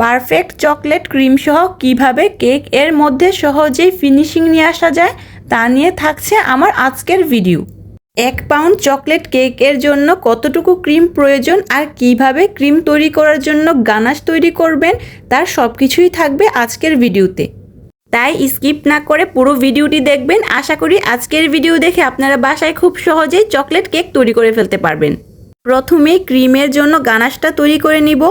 Perfect chocolate cream সহ কিভাবে cake এর মধ্যে সহজেই ফিনিশিং নিয়ে আসা যায় তা নিয়ে থাকছে আমার আজকের ভিডিও। 1 পাউন্ড চকলেট কেক এর জন্য কতটুকু ক্রিম প্রয়োজন আর কিভাবে ক্রিম তৈরি করার জন্য গানাশ তৈরি করবেন তার সবকিছুই থাকবে আজকের ভিডিওতে। তাই স্কিপ না করে পুরো ভিডিওটি দেখবেন। আশা করি আজকের ভিডিও দেখে আপনারা বাসায় খুব সহজেই চকলেট কেক তৈরি করে ফেলতে পারবেন। প্রথমে ক্রিমের জন্য গানাশটা তৈরি করে নিব।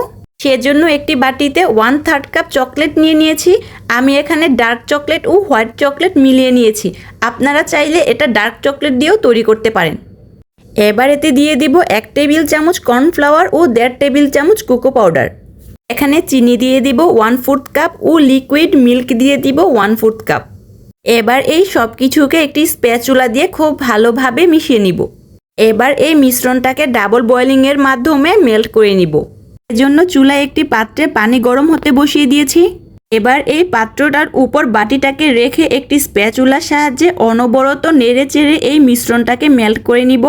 সেজন্য একটি বাটিতে 1/3 কাপ চকলেট নিয়েছি। আমি এখানে ডার্ক চকলেট ও হোয়াইট চকলেট মিলিয়ে নিয়েছি। আপনারা চাইলে এটা ডার্ক চকলেট দিয়েও তৈরি করতে পারেন। এবার এতে দিয়ে দিব 1 টেবিল চামচ কর্নফ্লাওয়ার ও 1.5 টেবিল চামচ কোকো পাউডার। এখানে চিনি দিয়ে দিব 1/4 কাপ ও লিকুইড মিল্ক দিয়ে দিব 1/4 কাপ। এবার এই সব কিছুকে একটি স্প্যাচুলা দিয়ে খুব ভালোভাবে মিশিয়ে নিব। এবার এই মিশ্রণটাকে ডাবল বয়েলিং এর মাধ্যমে মেল্ট করে নিব। এজন্য চুলায় একটি পাত্রে পানি গরম হতে বসিয়ে দিয়েছি। এবার এই পাত্রটার উপর বাটিটাকে রেখে একটি স্প্যাচুলার সাহায্যে অনবরত নেড়ে চেড়ে এই মিশ্রণটাকে মেল্ট করে নিব।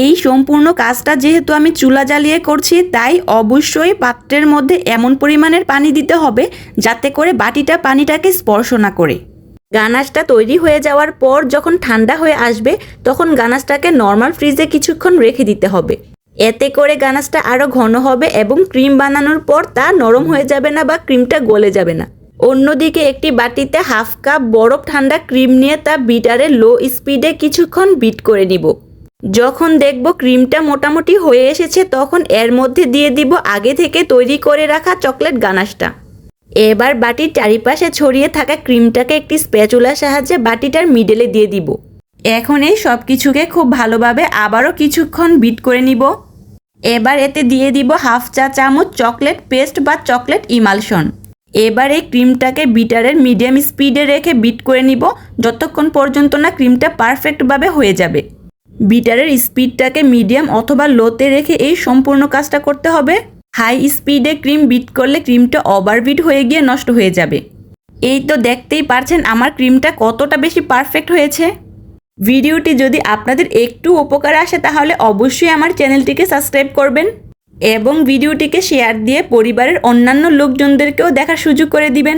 এই সম্পূর্ণ কাজটা যেহেতু আমি চুলা জ্বালিয়ে করছি, তাই অবশ্যই পাত্রের মধ্যে এমন পরিমাণের পানি দিতে হবে যাতে করে বাটিটা পানিটাকে স্পর্শ না করে। গানাশটা তৈরি হয়ে যাওয়ার পর যখন ঠান্ডা হয়ে আসবে তখন গানাশটাকে নর্মাল ফ্রিজে কিছুক্ষণ রেখে দিতে হবে। এতে করে গানাশটা আরও ঘন হবে এবং ক্রিম বানানোর পর তা নরম হয়ে যাবে না বা ক্রিমটা গলে যাবে না। অন্যদিকে একটি বাটিতে 1/2 কাপ বরফ ঠান্ডা ক্রিম নিয়ে তা বিটারে লো স্পিডে কিছুক্ষণ বিট করে নিব। যখন দেখব ক্রিমটা মোটামুটি হয়ে এসেছে তখন এর মধ্যে দিয়ে দিব আগে থেকে তৈরি করে রাখা চকলেট গানাশটা। এবার বাটির চারিপাশে ছড়িয়ে থাকা ক্রিমটাকে একটি স্প্যাচুলার সাহায্যে বাটিটার মিডলে দিয়ে দিব। এখন এই সব কিছুকে খুব ভালোভাবে আবারও কিছুক্ষণ বিট করে নিব। এবার এতে দিয়ে দিব 1/2 চা চামচ চকলেট পেস্ট বা চকলেট ইমালশন। এবার এই ক্রিমটাকে বিটারের মিডিয়াম স্পিডে রেখে বিট করে নিব যতক্ষণ পর্যন্ত না ক্রিমটা পারফেক্টভাবে হয়ে যাবে। বিটারের স্পিডটাকে মিডিয়াম অথবা লোতে রেখে এই সম্পূর্ণ কাজটা করতে হবে। হাই স্পিডে ক্রিম বিট করলে ক্রিমটা ওভারবিট হয়ে গিয়ে নষ্ট হয়ে যাবে। এই তো দেখতেই পারছেন আমার ক্রিমটা কতটা বেশি পারফেক্ট হয়েছে। ভিডিওটি যদি আপনাদের একটু উপকার আসে তাহলে অবশ্যই আমার চ্যানেলটিকে সাবস্ক্রাইব করবেন এবং ভিডিওটিকে শেয়ার দিয়ে পরিবারের অন্যান্য লোকজনদেরকেও দেখার সুযোগ করে দিবেন।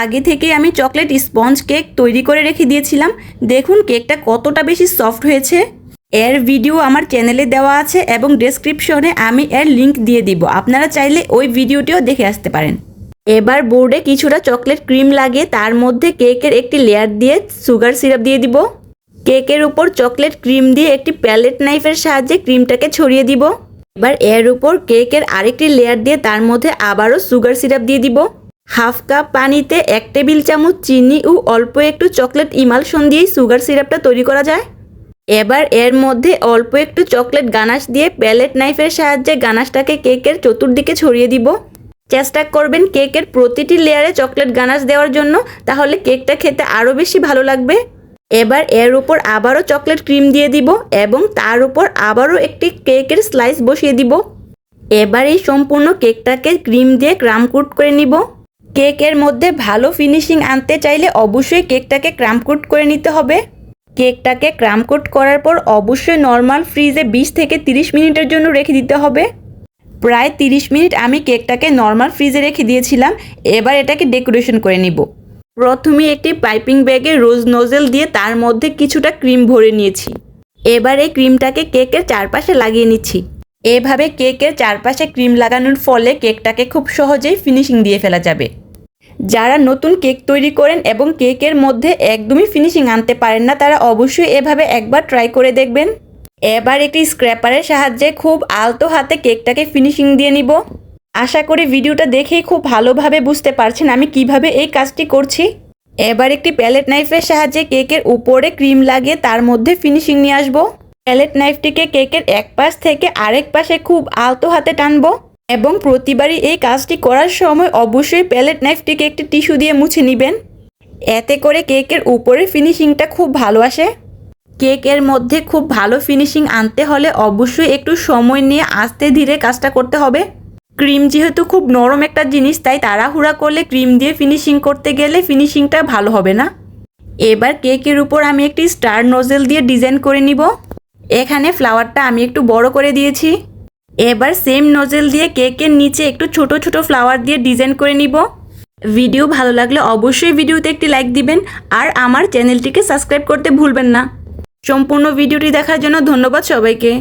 আগে থেকে আমি চকলেট স্পঞ্জ কেক তৈরি করে রেখে দিয়েছিলাম। দেখুন কেকটা কতটা বেশি সফট হয়েছে। এর ভিডিও আমার চ্যানেলে দেওয়া আছে এবং ডেসক্রিপশনে আমি এর লিংক দিয়ে দিব। আপনারা চাইলে ওই ভিডিওটিও দেখে আসতে পারেন। এবার বোর্ডে কিছুটা চকলেট ক্রিম লাগিয়ে তার মধ্যে কেকের একটি লেয়ার দিয়ে সুগার সিরাপ দিয়ে দিব। কেকের উপর চকলেট ক্রিম দিয়ে একটি প্যালেট নাইফের সাহায্যে ক্রিমটাকে ছড়িয়ে দিব। এবার এর উপর কেকের আরেকটি লেয়ার দিয়ে তার মধ্যে আবারও সুগার সিরাপ দিয়ে দিব। 1/2 কাপ পানিতে 1 টেবিল চামচ চিনি ও অল্প একটু চকলেট ইমালশন দিয়ে সুগার সিরাপটা তৈরি করা যায়। এবার এর মধ্যে অল্প একটু চকলেট গানাশ দিয়ে প্যালেট নাইফের সাহায্যে গানাশটাকে কেকের চতুর্দিকে ছড়িয়ে দিব। চেষ্টা করবেন কেকের প্রতিটি লেয়ারে চকলেট গানাশ দেওয়ার জন্য, তাহলে কেকটা খেতে আরও বেশি ভালো লাগবে। এবার এর উপর আবারও চকলেট ক্রিম দিয়ে দিব এবং তার উপর আবারও একটি কেকের স্লাইস বসিয়ে দিব। এবার এই সম্পূর্ণ কেকটাকে ক্রিম দিয়ে ক্রাম কোট করে নিব। কেকের মধ্যে ভালো ফিনিশিং আনতে চাইলে অবশ্যই কেকটাকে ক্রাম কোট করে নিতে হবে। কেকটাকে ক্রাম কোট করার পর অবশ্যই নর্মাল ফ্রিজে 20 থেকে 30 মিনিটের জন্য রেখে দিতে হবে। প্রায় 30 মিনিট আমি কেকটাকে নর্মাল ফ্রিজে রেখে দিয়েছিলাম। এবার এটাকে ডেকোরেশন করে নিব। প্রথমে একটি পাইপিং ব্যাগে রোজ নোজেল দিয়ে তার মধ্যে কিছুটা ক্রিম ভরে নিয়েছি। এবার এই ক্রিমটাকে কেকের চারপাশে লাগিয়ে নিচ্ছি। এভাবে কেকের চারপাশে ক্রিম লাগানোর ফলে কেকটাকে খুব সহজেই ফিনিশিং দিয়ে ফেলা যাবে। যারা নতুন কেক তৈরি করেন এবং কেকের মধ্যে একদমই ফিনিশিং আনতে পারেন না তারা অবশ্যই এভাবে একবার ট্রাই করে দেখবেন। এবার একটি স্ক্র্যাপারের সাহায্যে খুব আলতো হাতে কেকটাকে ফিনিশিং দিয়ে নিব। আশা করি ভিডিওটা দেখেই খুব ভালোভাবে বুঝতে পারছেন আমি কিভাবে এই কাজটি করছি। এবার একটি প্যালেট নাইফের সাহায্যে কেকের উপরে ক্রিম লাগিয়ে তার মধ্যে ফিনিশিং নিয়ে আসব। প্যালেট নাইফটিকে কেকের এক পাশ থেকে আরেক পাশে খুব আলতো হাতে টানবো এবং প্রতিবারই এই কাজটি করার সময় অবশ্যই প্যালেট নাইফটিকে একটি টিস্যু দিয়ে মুছে নেবেন। এতে করে কেকের উপরে ফিনিশিংটা খুব ভালো আসে। কেকের মধ্যে খুব ভালো ফিনিশিং আনতে হলে অবশ্যই একটু সময় নিয়ে আস্তে ধীরে কাজটা করতে হবে। ক্রিম যেহেতু খুব নরম একটা জিনিস, তাই তাড়াহুড়া করলে ক্রিম দিয়ে ফিনিশিং করতে গেলে ফিনিশিংটা ভালো হবে না। এবার কেকের উপর আমি একটি স্টার নোজেল দিয়ে ডিজাইন করে নিব। এখানে ফ্লাওয়ারটা আমি একটু বড় করে দিয়েছি। এবার সেম নজেল দিয়ে কেকের নিচে একটু ছোট ছোট ফ্লাওয়ার দিয়ে ডিজাইন করে নিব। ভিডিও ভালো লাগলে অবশ্যই ভিডিওতে একটি লাইক দিবেন আর আমার চ্যানেলটিকে সাবস্ক্রাইব করতে ভুলবেন না। সম্পূর্ণ ভিডিওটি দেখার জন্য ধন্যবাদ সবাইকে।